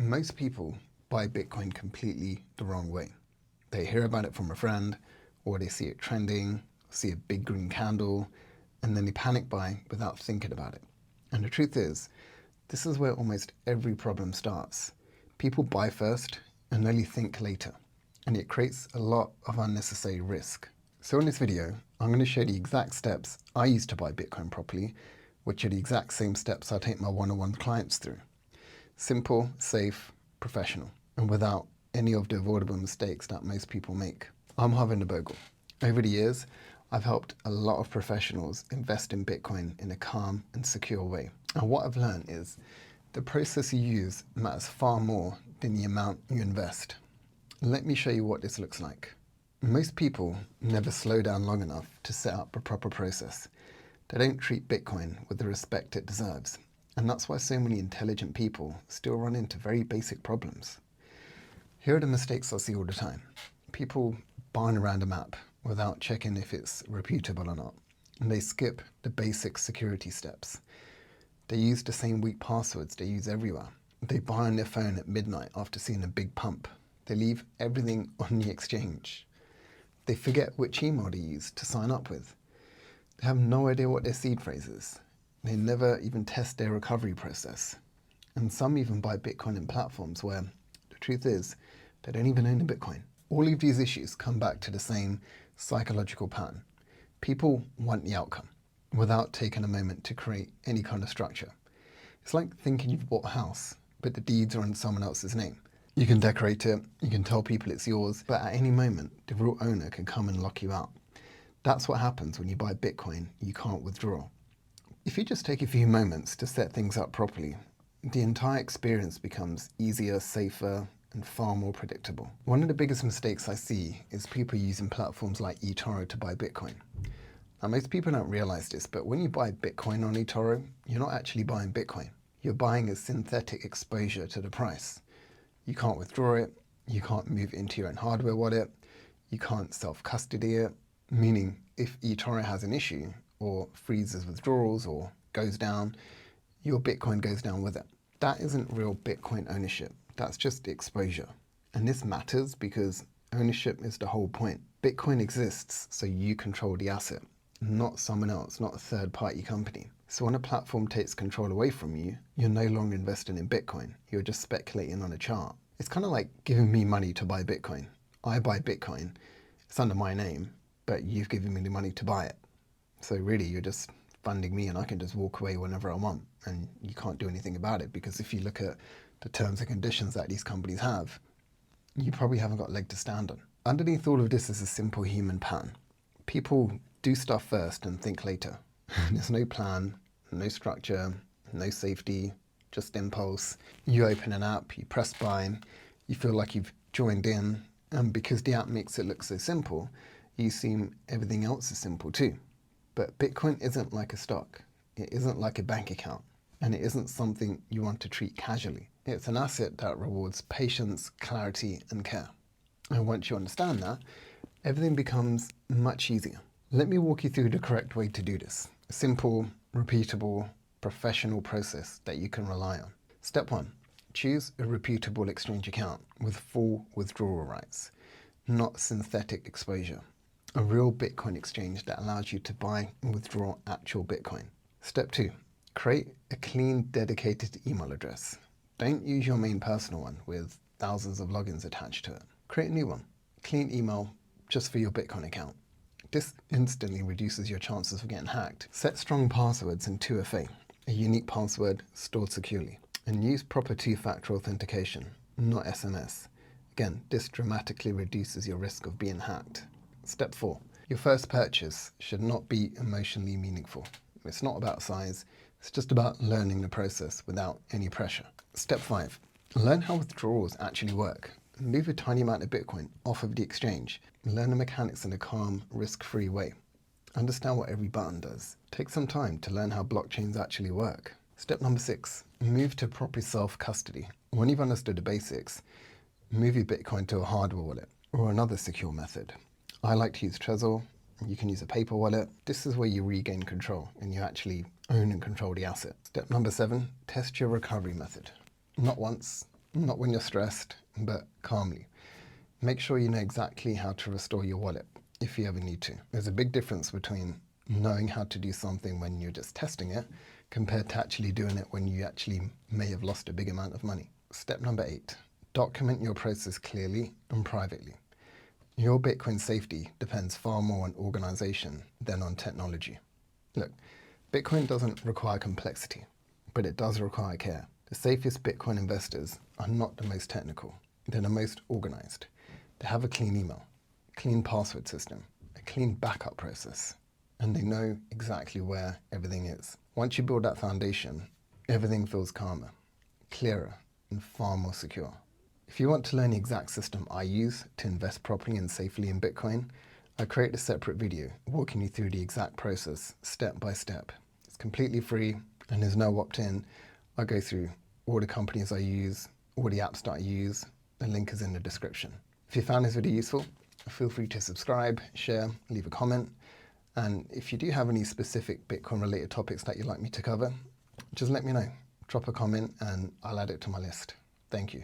Most people buy Bitcoin completely the wrong way. They hear about it from a friend, or they see it trending, see a big green candle, and then they panic buy without thinking about it. And the truth is, this is where almost every problem starts. People buy first and only think later, and it creates a lot of unnecessary risk. So in this video, I'm going to show the exact steps I use to buy Bitcoin properly, which are the exact same steps I take my one-on-one clients through. Simple, safe, professional, and without any of the avoidable mistakes that most people make. I'm Harvinder Bhogal. Over the years, I've helped a lot of professionals invest in Bitcoin in a calm and secure way. And what I've learned is the process you use matters far more than the amount you invest. Let me show you what this looks like. Most people never slow down long enough to set up a proper process. They don't treat Bitcoin with the respect it deserves. And that's why so many intelligent people still run into very basic problems. Here are the mistakes I see all the time. People buying a random app without checking if it's reputable or not. And they skip the basic security steps. They use the same weak passwords they use everywhere. They buy on their phone at midnight after seeing a big pump. They leave everything on the exchange. They forget which email they use to sign up with. They have no idea what their seed phrase is. They never even test their recovery process. And some even buy Bitcoin in platforms where the truth is they don't even own the Bitcoin. All of these issues come back to the same psychological pattern. People want the outcome without taking a moment to create any kind of structure. It's like thinking you've bought a house, but the deeds are in someone else's name. You can decorate it, you can tell people it's yours, but at any moment, the real owner can come and lock you out. That's what happens when you buy Bitcoin you can't withdraw. If you just take a few moments to set things up properly, the entire experience becomes easier, safer, and far more predictable. One of the biggest mistakes I see is people using platforms like eToro to buy Bitcoin. Now, most people don't realize this, but when you buy Bitcoin on eToro, you're not actually buying Bitcoin. You're buying a synthetic exposure to the price. You can't withdraw it, you can't move it into your own hardware wallet, you can't self-custody it, meaning if eToro has an issue, or freezes withdrawals or goes down, your Bitcoin goes down with it. That isn't real Bitcoin ownership. That's just exposure. And this matters because ownership is the whole point. Bitcoin exists so you control the asset, not someone else, not a third-party company. So when a platform takes control away from you, you're no longer investing in Bitcoin. You're just speculating on a chart. It's kind of like giving me money to buy Bitcoin. I buy Bitcoin, it's under my name, but you've given me the money to buy it. So really, you're just funding me and I can just walk away whenever I want. And you can't do anything about it because if you look at the terms and conditions that these companies have, you probably haven't got a leg to stand on. Underneath all of this is a simple human pattern. People do stuff first and think later. There's no plan, no structure, no safety, just impulse. You open an app, you press buy, you feel like you've joined in. And because the app makes it look so simple, you assume everything else is simple too. But Bitcoin isn't like a stock. It isn't like a bank account. And it isn't something you want to treat casually. It's an asset that rewards patience, clarity, and care. And once you understand that, everything becomes much easier. Let me walk you through the correct way to do this. A simple, repeatable, professional process that you can rely on. Step 1. Choose a reputable exchange account with full withdrawal rights, not synthetic exposure. A real Bitcoin exchange that allows you to buy and withdraw actual Bitcoin. Step 2. Create a clean, dedicated email address. Don't use your main personal one with thousands of logins attached to it. Create a new one. Clean email just for your Bitcoin account. This instantly reduces your chances of getting hacked. Set strong passwords in 2FA, a unique password stored securely. And use proper two-factor authentication, not SMS. Again, this dramatically reduces your risk of being hacked. Step 4. Your first purchase should not be emotionally meaningful. It's not about size, it's just about learning the process without any pressure. Step 5. Learn how withdrawals actually work. Move a tiny amount of Bitcoin off of the exchange. Learn the mechanics in a calm, risk-free way. Understand what every button does. Take some time to learn how blockchains actually work. Step number 6. Move to proper self-custody. When you've understood the basics, move your Bitcoin to a hardware wallet or another secure method. I like to use Trezor. You can use a paper wallet. This is where you regain control and you actually own and control the asset. Step number 7, test your recovery method. Not once, not when you're stressed, but calmly. Make sure you know exactly how to restore your wallet if you ever need to. There's a big difference between knowing how to do something when you're just testing it compared to actually doing it when you actually may have lost a big amount of money. Step number 8, document your process clearly and privately. Your Bitcoin safety depends far more on organization than on technology. Look, Bitcoin doesn't require complexity, but it does require care. The safest Bitcoin investors are not the most technical. They're the most organized. They have a clean email, clean password system, a clean backup process, and they know exactly where everything is. Once you build that foundation, everything feels calmer, clearer, and far more secure. If you want to learn the exact system I use to invest properly and safely in Bitcoin, I create a separate video walking you through the exact process step by step. It's completely free and there's no opt-in. I go through all the companies I use, all the apps that I use. The link is in the description. If you found this video useful, feel free to subscribe, share, leave a comment. And if you do have any specific Bitcoin related topics that you'd like me to cover, just let me know. Drop a comment and I'll add it to my list. Thank you.